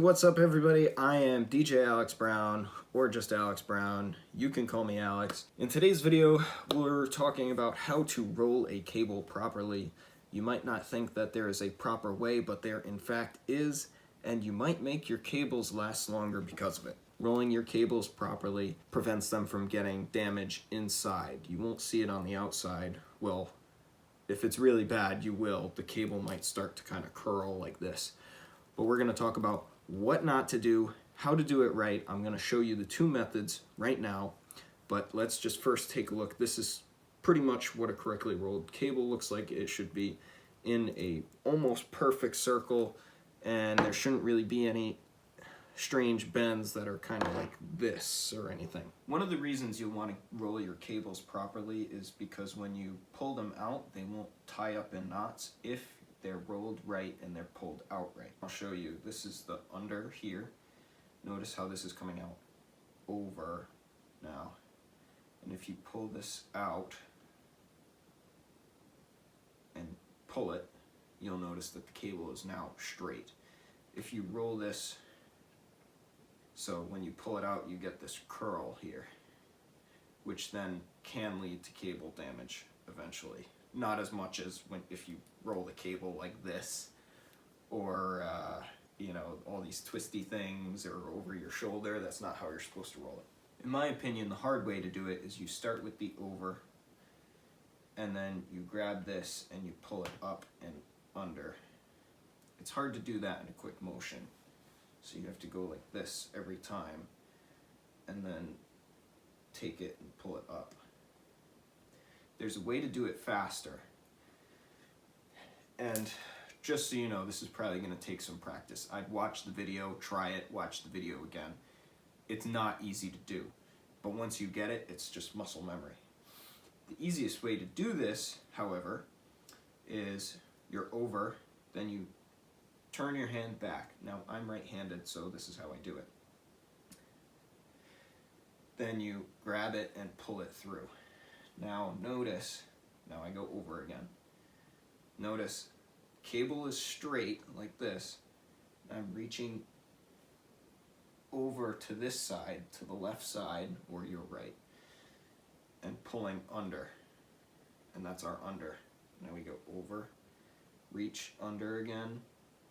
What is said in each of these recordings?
What's up, everybody? I am DJ Alex Brown, or just Alex Brown. You can call me Alex. In today's video, we're talking about how to roll a cable properly. You might not think that there is a proper way, but there in fact is, and you might make your cables last longer because of it. Rolling your cables properly prevents them from getting damage inside. You won't see it on the outside. Well, if it's really bad, you will. The cable might start to kind of curl like this. But we're going to talk about what not to do, how to do it right. I'm going to show you the two methods right now, but let's just first take a look. This is pretty much what a correctly rolled cable looks like. It should be in a almost perfect circle, and there shouldn't really be any strange bends that are kind of like this or anything. One of the reasons you'll want to roll your cables properly is because when you pull them out, they won't tie up in knots if they're rolled right and they're pulled out right. I'll show you. This is the under here. Notice how this is coming out over now. And if you pull this out and pull it, you'll notice that the cable is now straight. If you roll this, so when you pull it out, you get this curl here, which then can lead to cable damage eventually. Not as much as if you roll the cable like this, or all these twisty things, or over your shoulder. That's not how you're supposed to roll it. In my opinion, the hard way to do it is you start with the over, and then you grab this and you pull it up and under. It's hard to do that in a quick motion, so you have to go like this every time, and then take it and pull it up. There's a way to do it faster, and just so you know, this is probably going to take some practice. I'd watch the video, try it, watch the video again. It's not easy to do, but once you get it, it's just muscle memory. The easiest way to do this, however, is you're over, then you turn your hand back. Now, I'm right-handed, so this is how I do it. Then you grab it and pull it through. Now notice, now I go over again. Notice, cable is straight like this. I'm reaching over to this side, to the left side, or your right, and pulling under. And that's our under. Now we go over, reach under again,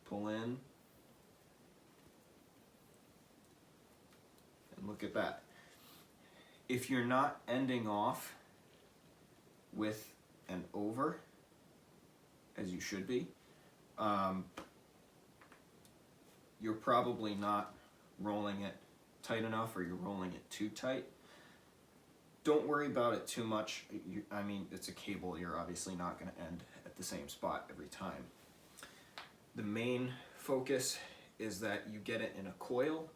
pull in, and look at that. If you're not ending off with an over, as you should be, you're probably not rolling it tight enough, or you're rolling it too tight. Don't worry about it too much. I mean, it's a cable. You're obviously not going to end at the same spot every time. The main focus is that you get it in a coil,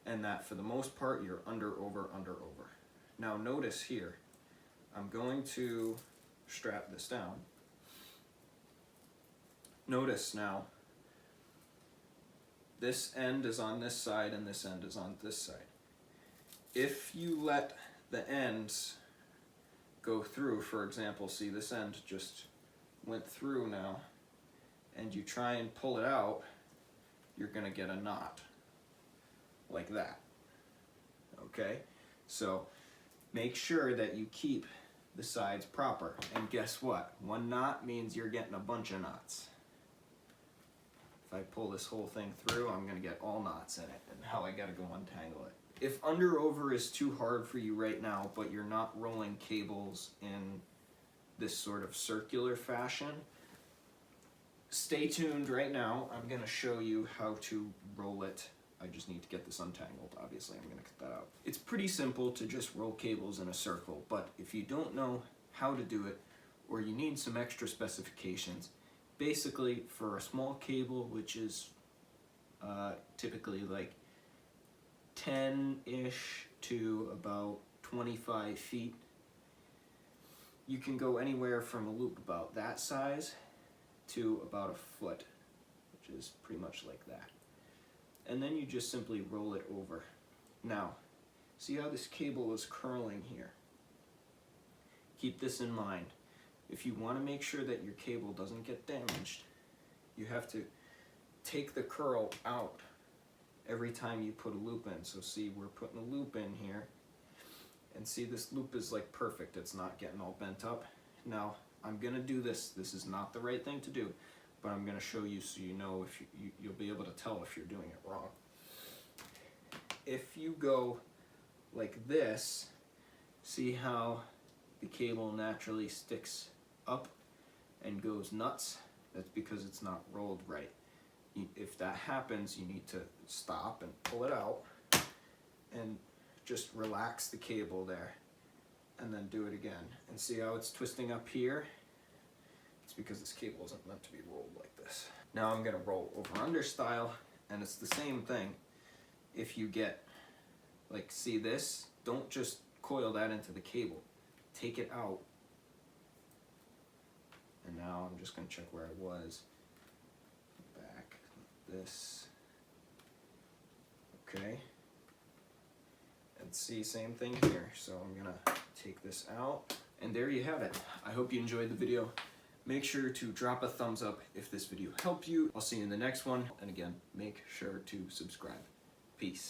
and that for the most part you're under, over, under, over. Now notice here, I'm going to strap this down. Notice now, this end is on this side and this end is on this side. If you let the ends go through, for example, see this end just went through now, and you try and pull it out, you're going to get a knot like that. Okay? So make sure that you keep the sides proper. And guess what? One knot means you're getting a bunch of knots. If I pull this whole thing through, I'm going to get all knots in it, and how I got to go untangle it. If under over is too hard for you right now, but you're not rolling cables in this sort of circular fashion, stay tuned right now. I'm going to show you how to roll it. I just need to get this untangled, obviously. I'm going to cut that out. It's pretty simple to just roll cables in a circle, but if you don't know how to do it, or you need some extra specifications, basically for a small cable, which is typically like 10-ish to about 25 feet, you can go anywhere from a loop about that size to about a foot, which is pretty much like that. And then you just simply roll it over. Now, see how this cable is curling here? Keep this in mind. If you want to make sure that your cable doesn't get damaged, you have to take the curl out every time you put a loop in. So see, we're putting a loop in here, and see, this loop is like perfect. It's not getting all bent up. Now I'm gonna do this. This is not the right thing to do, but I'm gonna show you so you know if you'll be able to tell if you're doing it wrong. If you go like this, see how the cable naturally sticks up and goes nuts? That's because it's not rolled right. If that happens, you need to stop and pull it out and just relax the cable there, and then do it again. And see how it's twisting up here? It's because this cable isn't meant to be rolled like this. Now I'm gonna roll over under style, and it's the same thing. If you get, like, see this? Don't just coil that into the cable. Take it out. And now I'm just gonna check where I was. Back, this. Okay. And see, same thing here. So I'm gonna take this out. And there you have it. I hope you enjoyed the video. Make sure to drop a thumbs up if this video helped you. I'll see you in the next one. And again, make sure to subscribe. Peace.